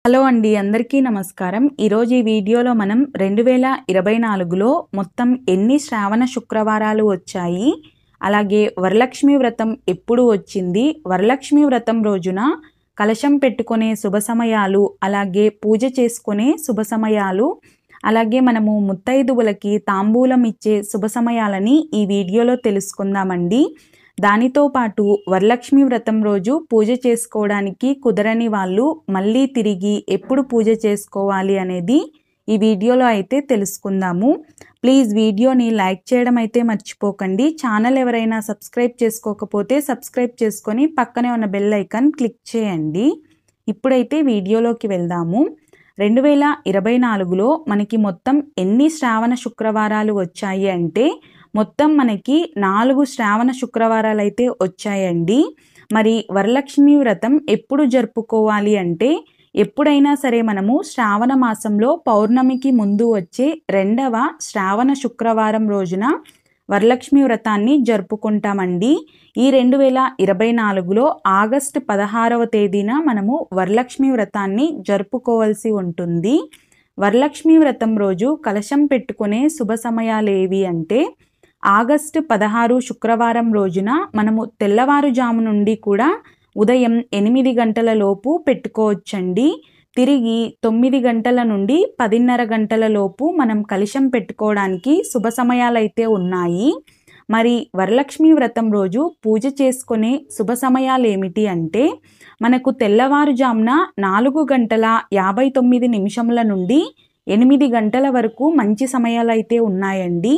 Hello అండి, అందరికీ నమస్కారం. ఈరోజు ఈ వీడియోలో మనం 2024లో మొత్తం ఎన్ని శ్రావణ శుక్రవారాలు వచ్చాయి, అలాగే వరలక్ష్మి వ్రతం ఎప్పుడు వచ్చింది, వరలక్ష్మి వ్రతం రోజున కలశం పెట్టుకునే శుభ సమయాలు, అలాగే పూజ చేసుకునే శుభ సమయాలు, అలాగే మనము ముత్తైదువులకి తాంబూలం ఇచ్చే శుభ సమయాలని ఈ వీడియోలో తెలుసుకుందామండి. దానితో పాటు వరలక్ష్మి వ్రతం రోజు పూజ చేసుకోవడానికి కుదరని వాళ్ళు మళ్ళీ తిరిగి ఎప్పుడు పూజ చేసుకోవాలి అనేది ఈ వీడియోలో అయితే తెలుసుకుందాము. ప్లీజ్ వీడియోని లైక్ చేయడం అయితే మర్చిపోకండి. ఛానల్ ఎవరైనా సబ్స్క్రైబ్ చేసుకోకపోతే సబ్స్క్రైబ్ చేసుకొని పక్కనే ఉన్న బెల్ ఐకాన్ క్లిక్ చేయండి. ఇప్పుడైతే వీడియోలోకి వెళ్దాము. 2024లో మనకి మొత్తం ఎన్ని శ్రావణ శుక్రవారాలు వచ్చాయి అంటే మొత్తం మనకి 4 శ్రావణ శుక్రవారాలు అయితే వచ్చాయండి. మరి వరలక్ష్మి వ్రతం ఎప్పుడు జరుపుకోవాలి అంటే ఎప్పుడైనా సరే మనము శ్రావణ మాసంలో పౌర్ణమికి ముందు వచ్చే 2వ శ్రావణ శుక్రవారం రోజున వరలక్ష్మి వ్రతాన్ని జరుపుకుంటామండి. ఈ 2024లో ఆగస్టు 16వ తేదీన మనము వరలక్ష్మి వ్రతాన్ని జరుపుకోవాల్సి ఉంటుంది. వరలక్ష్మి వ్రతం రోజు కలశం పెట్టుకునే శుభ సమయాలు ఏవి అంటే ఆగస్టు 16 శుక్రవారం రోజున మనము తెల్లవారుజాము నుండి కూడా ఉదయం 8 గంటల లోపు పెట్టుకోవచ్చండి. తిరిగి 9 గంటల నుండి 10:30 గంటల లోపు మనం కలశం పెట్టుకోవడానికి శుభ సమయాలు అయితే ఉన్నాయి. మరి వరలక్ష్మి వ్రతం రోజు పూజ చేసుకునే శుభ సమయాలు ఏమిటి అంటే మనకు తెల్లవారుజామున 4:59 నుండి 8 గంటల వరకు మంచి సమయాలు అయితే ఉన్నాయండి.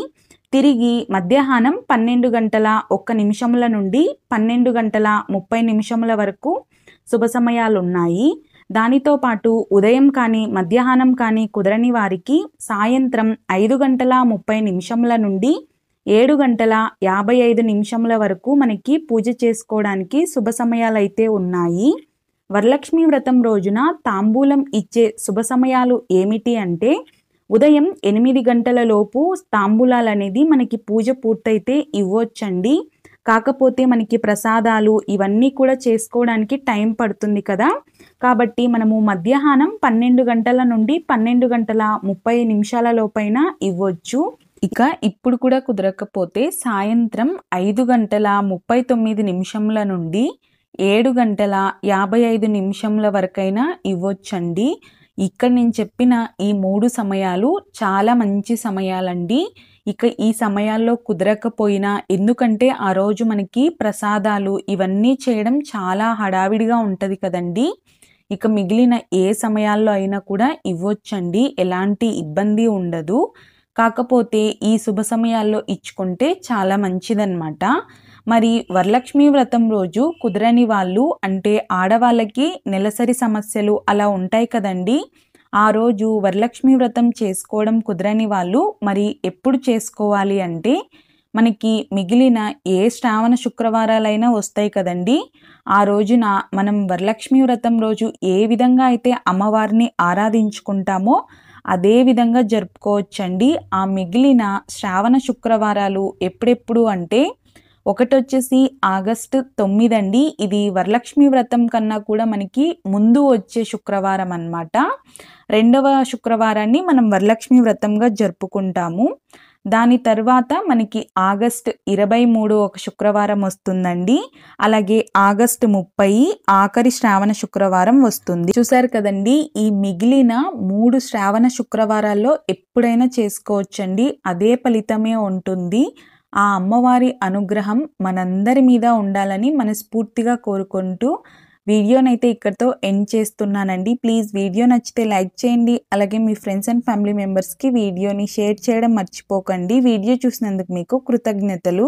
తిరిగి మధ్యాహ్నం 12:01 నుండి 12:30 వరకు శుభ సమయాలు ఉన్నాయి. దానితో పాటు ఉదయం కానీ మధ్యాహ్నం కానీ కుదరని వారికి సాయంత్రం 5:30 నుండి 7:55 వరకు మనకి పూజ చేసుకోవడానికి శుభ సమయాలు అయితే ఉన్నాయి. వరలక్ష్మి వ్రతం రోజున తాంబూలం ఇచ్చే శుభ సమయాలు ఏమిటి అంటే ఉదయం 8 గంటల లోపు తాంబూలాలు అనేది మనకి పూజ పూర్తయితే ఇవ్వచ్చండి. కాకపోతే మనకి ప్రసాదాలు ఇవన్నీ కూడా చేసుకోవడానికి టైం పడుతుంది కదా, కాబట్టి మనము మధ్యాహ్నం 12 గంటల నుండి 12:30 లోపైన ఇవ్వచ్చు. ఇక ఇప్పుడు కూడా కుదరకపోతే సాయంత్రం 5:39 నుండి 7:55 వరకైనా ఇవ్వచ్చండి. ఇక్కడ నేను చెప్పిన ఈ 3 సమయాలు చాలా మంచి సమయాలండి. ఇక ఈ సమయాల్లో కుదరకపోయినా, ఎందుకంటే ఆ రోజు మనకి ప్రసాదాలు ఇవన్నీ చేయడం చాలా హడావిడిగా ఉంటుంది కదండి, ఇక మిగిలిన ఏ సమయాల్లో అయినా కూడా ఇవ్వచ్చండి, ఎలాంటి ఇబ్బంది ఉండదు. కాకపోతే ఈ శుభ సమయాల్లో ఇచ్చుకుంటే చాలా మంచిదన్నమాట. మరి వరలక్ష్మి వ్రతం రోజు కుదరని వాళ్ళు అంటే ఆడవాళ్ళకి నెలసరి సమస్యలు అలా ఉంటాయి కదండి, ఆ రోజు వరలక్ష్మి వ్రతం చేసుకోవడం కుదరని వాళ్ళు మరి ఎప్పుడు చేసుకోవాలి అంటే మనకి మిగిలిన ఏ శ్రావణ శుక్రవారాలైనా వస్తాయి కదండి, ఆ రోజున మనం వరలక్ష్మి వ్రతం రోజు ఏ విధంగా అయితే అమ్మవారిని ఆరాధించుకుంటామో అదే విధంగా జరుపుకోవచ్చండి. ఆ మిగిలిన శ్రావణ శుక్రవారాలు ఎప్పుడెప్పుడు అంటే ఒకటి వచ్చేసి ఆగస్టు 9 అండి. ఇది వరలక్ష్మి వ్రతం కన్నా కూడా మనకి ముందు వచ్చే శుక్రవారం అన్నమాట. 2వ శుక్రవారాన్ని మనం వరలక్ష్మి వ్రతంగా జరుపుకుంటాము. దాని తర్వాత మనకి ఆగస్టు 23 ఒక శుక్రవారం వస్తుందండి. అలాగే ఆగస్టు 30 ఆఖరి శ్రావణ శుక్రవారం వస్తుంది. చూసారు కదండి, ఈ మిగిలిన 3 శ్రావణ శుక్రవారాల్లో ఎప్పుడైనా చేసుకోవచ్చండి, అదే ఫలితమే ఉంటుంది. ఆ అమ్మవారి అనుగ్రహం మనందరి మీద ఉండాలని మనస్ఫూర్తిగా కోరుకుంటూ వీడియోనైతే ఇక్కడితో ఎండ్ చేస్తున్నానండి. ప్లీజ్ వీడియో నచ్చితే లైక్ చేయండి, అలాగే మీ ఫ్రెండ్స్ అండ్ ఫ్యామిలీ మెంబర్స్కి వీడియోని షేర్ చేయడం మర్చిపోకండి. వీడియో చూసినందుకు మీకు కృతజ్ఞతలు.